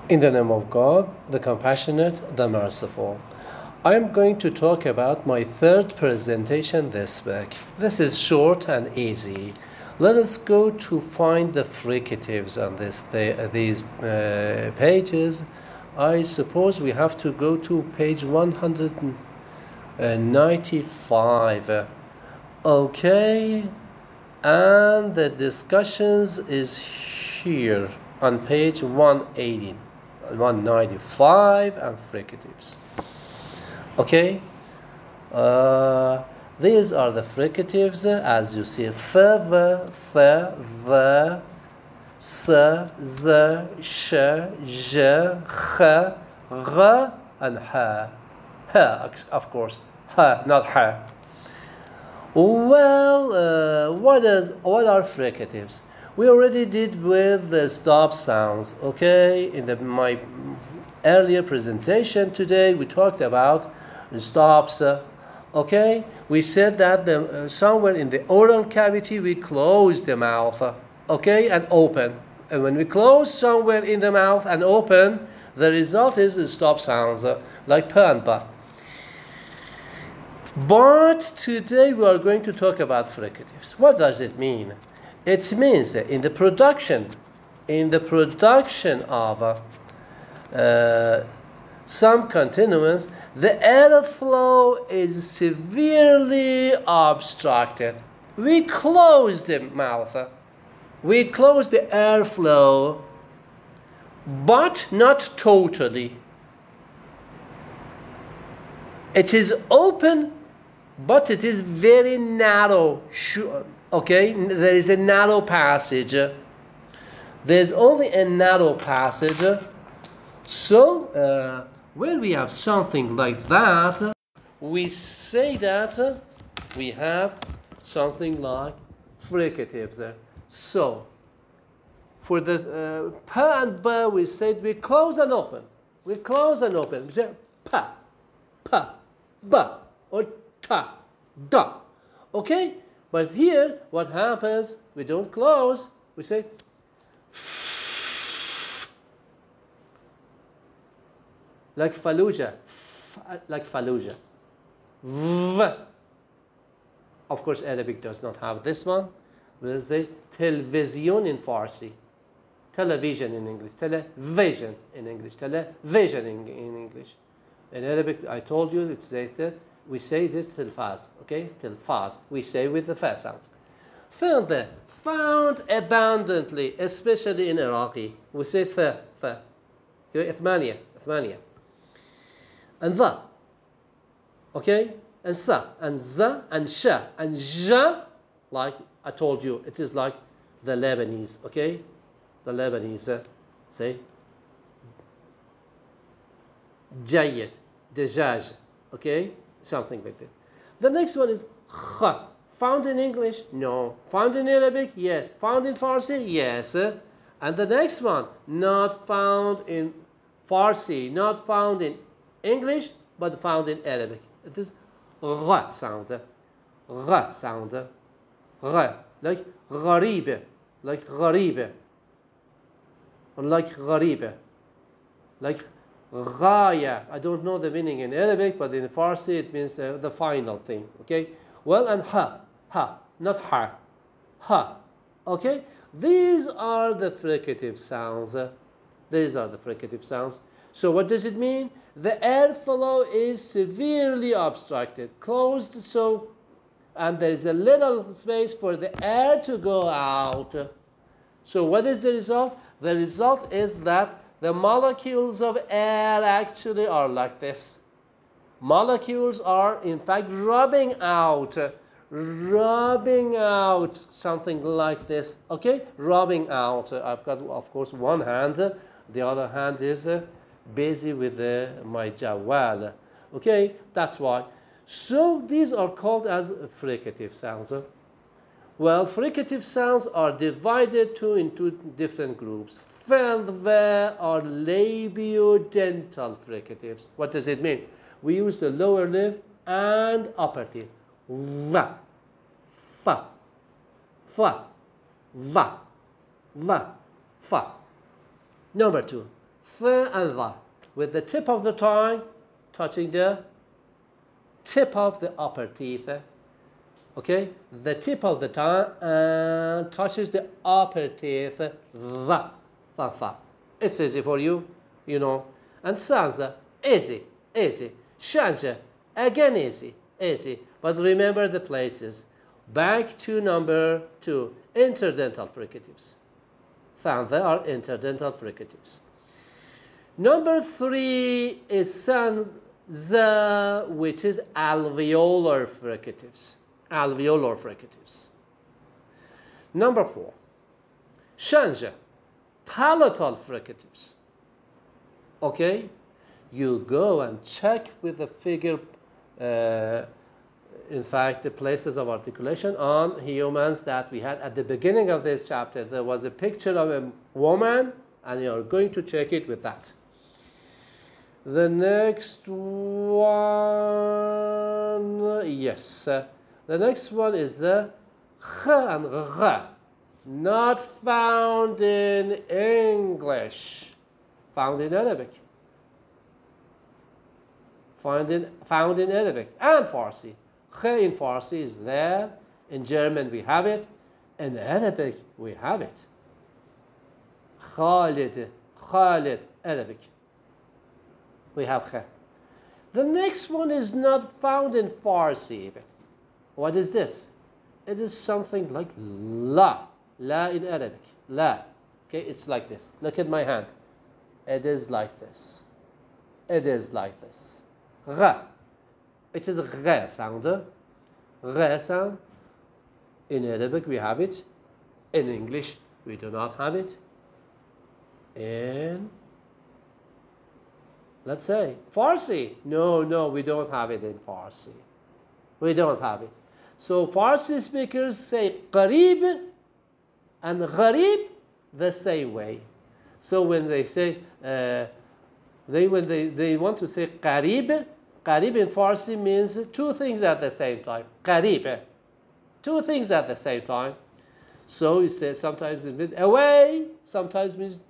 In the name of God, the compassionate, the merciful. I am going to talk about my third presentation this week. This is short and easy. Let us go to find the fricatives on these pages. I suppose we have to go to page 195. Okay, and the discussions is here on page 180. 195 and fricatives. Okay, these are the fricatives as you see: f, v, th, the, s, z, sh, j, ch, r, and h. H, of course, h, not h. Well, what are fricatives? We already did with the stop sounds, okay? In my earlier presentation today, we talked about stops, okay? We said that somewhere in the oral cavity, we close the mouth, okay, and open. And when we close somewhere in the mouth and open, the result is stop sounds, like p and b. But today we are going to talk about fricatives. What does it mean? It means that in the production of some continuance, the airflow is severely obstructed. We close the mouth, we close the airflow, but not totally. It is open, but it is very narrow. Okay, there is a narrow passage. There's only a narrow passage. So, when we have something like that, we say that we have something like fricatives. So, for the p and b, we said we close and open. We close and open. We say p, b, or ta, da. Okay? But here, what happens, we don't close, we say like Fallujah, like Fallujah. Of course, Arabic does not have this one. We'll say television in Farsi, television in English, television in English, television in English. In Arabic, I told you, it says that we say this tilfaz, okay? Tilfaz. We say with the fa sounds. Further, found abundantly, especially in Iraqi. We say fa. Okay? Ithmaniya. And the. Okay? And sa. And za. And sha. And ja. Like I told you, it is like the Lebanese. Okay? The Lebanese say jayet. Dejaj. Okay? Something like that. The next one is kha. Found in English? No. Found in Arabic? Yes. Found in Farsi? Yes. And the next one, not found in Farsi, not found in English, but found in Arabic. It is gha sound. Gha sound. Gha. Like gharib. Like gharib. Or like gharib. Like Ghaya. I don't know the meaning in Arabic, but in Farsi it means the final thing. Okay? Well, and ha, not ha, ha. Okay? These are the fricative sounds. These are the fricative sounds. So what does it mean? The airflow is severely obstructed, closed, so, and there is a little space for the air to go out. So what is the result? The result is that the molecules of air actually are like this. Molecules are, in fact, rubbing out something like this. Okay? Rubbing out. I've got, of course, one hand. The other hand is busy with my jawal. Okay? That's why. So these are called as fricative sounds. Well, fricative sounds are divided into different groups. There are labiodental fricatives. What does it mean? We use the lower lip and upper teeth. Va, fa, fa, va, fa. Number two, th and the, with the tip of the tongue touching the tip of the upper teeth. Okay, the tip of the tongue touches the upper teeth. The. It's easy for you, you know. And sansa, easy, easy. Shanja, again easy, easy. But remember the places. Back to number 2, interdental fricatives. Sansa are interdental fricatives. Number 3 is sanza, which is alveolar fricatives. Alveolar fricatives. Number 4, shanja, palatal fricatives. Okay, you go and check with the figure, in fact, the places of articulation on humans that we had at the beginning of this chapter. There was a picture of a woman, and you're going to check it with that. The next one, yes, the next one is the ch and gh, not found in English, found in Arabic. Found in Arabic and Farsi. Ch in Farsi is there. In German we have it. In Arabic we have it. Khalid, Arabic. We have ch. The next one is not found in Farsi even. What is this? It is something like la. La in Arabic. La. Okay, it's like this. Look at my hand. It is like this. It is like this. Gha. It is a gha sound. Gha sound. In Arabic we have it. In English we do not have it. In, let's say, Farsi. No, we don't have it in Farsi. We don't have it. So Farsi speakers say qarib and gharib the same way. So when they say, when they want to say qarib, qarib in Farsi means two things at the same time. Qarib, two things at the same time. So you say sometimes it means away, sometimes means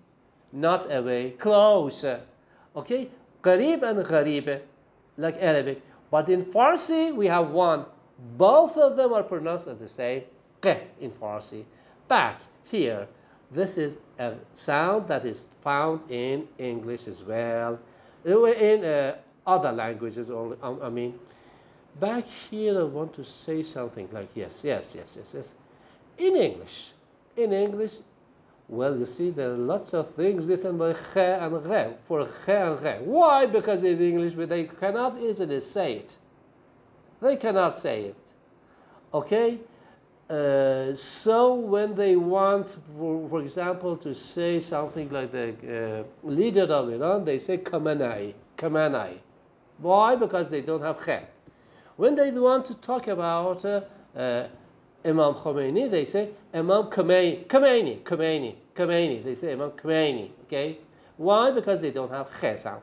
not away, close. Okay, qarib and gharib, like Arabic. But in Farsi we have one. Both of them are pronounced as the same. Q in Farsi. Back here. This is a sound that is found in English as well, in other languages only. I mean, back here I want to say something like yes. In English, well, you see there are lots of things written by kh and gh, for kh and gh. Why? Because in English they cannot easily say it. They cannot say it. Okay? So when they want, for example, to say something like the leader of Iran, they say Khamenei. Why? Because they don't have kh. When they want to talk about Imam Khomeini, they say Imam Khomeini. They say Imam Khomeini. Okay? Why? Because they don't have kh sound.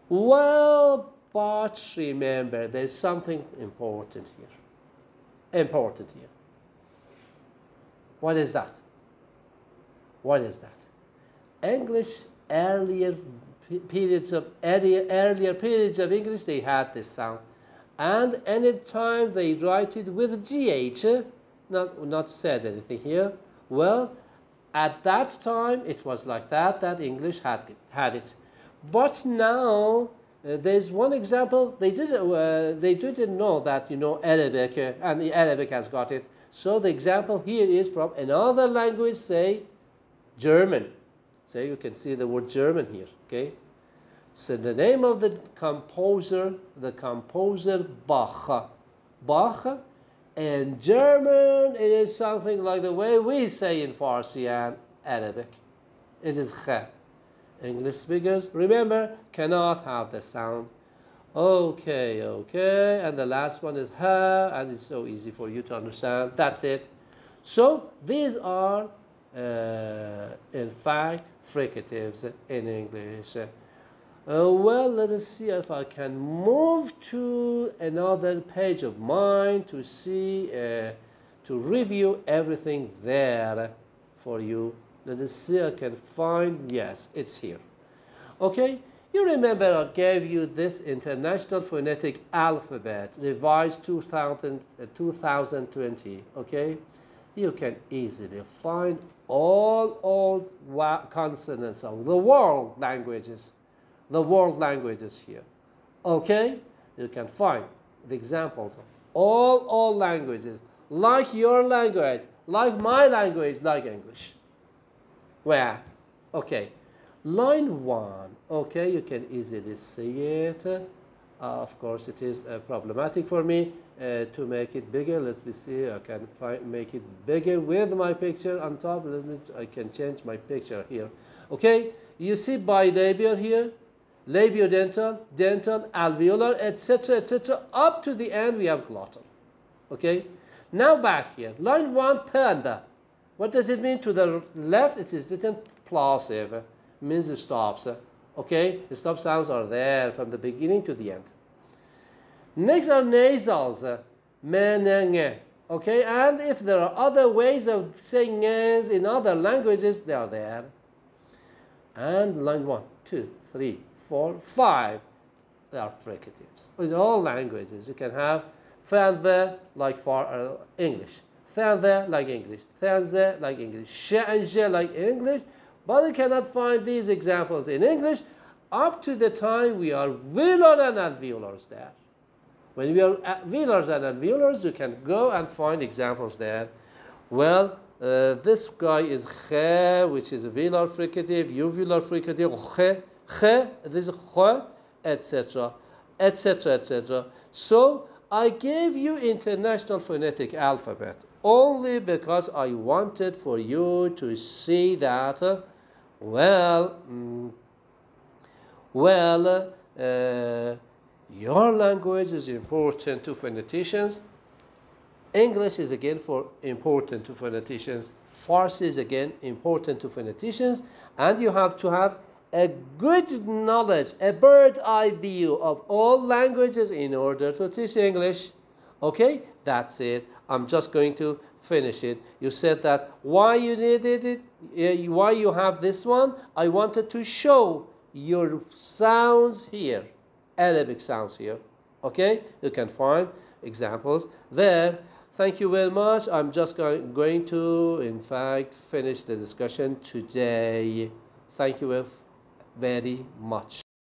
Well, but remember, there's something important here. What is that? English, earlier periods of English, they had this sound. And any time they write it with GH, not said anything here, well, at that time it was like that English had it. But now, there's one example. They didn't know that, Arabic, and the Arabic has got it. So the example here is from another language, say German. So you can see the word German here. Okay. So the name of the composer Bach. Bach. In German, it is something like the way we say in Farsi and Arabic. It is kh. English speakers, remember, cannot have the sound. Okay, and the last one is ha, and it's so easy for you to understand. That's it. So these are, in fact, fricatives in English. Well, let us see if I can move to another page of mine to see, to review everything there for you. Let us see, I can find, yes, it's here. Okay? You remember I gave you this International Phonetic Alphabet, revised 2020, okay? You can easily find all consonants of the world languages here, okay? You can find the examples of all languages, like your language, like my language, like English. Where? Okay. Line 1, okay, you can easily see it. Of course, it is problematic for me to make it bigger. Let me see, I can make it bigger with my picture on top. I can change my picture here. Okay, you see bilabial here, labiodental, dental, alveolar, etc., up to the end we have glottal. Okay, now back here, line 1, panda. What does it mean? To the left, it is written plosive. Means it stops. Okay, the stop sounds are there from the beginning to the end. Next are nasals. Menenge. Okay, and if there are other ways of saying n's in other languages, they are there. And line 1, 2, 3, 4, 5. They are fricatives. In all languages, you can have fande like for English, fande like English, thanze like English, she and je like English. But you cannot find these examples in English up to the time we are velar and alveolars there. When we are velars and alveolars, you can go and find examples there. Well, this guy is khe, which is a velar fricative, uvular fricative, khe, this is khe, etc., etc., etc. So I gave you International Phonetic Alphabet only because I wanted for you to see that your language is important to phoneticians. English is again important to phoneticians. Farsi is again important to phoneticians. And you have to have a good knowledge, a bird's eye view of all languages in order to teach English. Okay, that's it. I'm just going to finish it. You said that why you needed it, why you have this one. I wanted to show your sounds here, Arabic sounds here. Okay, you can find examples there. Thank you very much. I'm just going to, in fact, finish the discussion today. Thank you very much.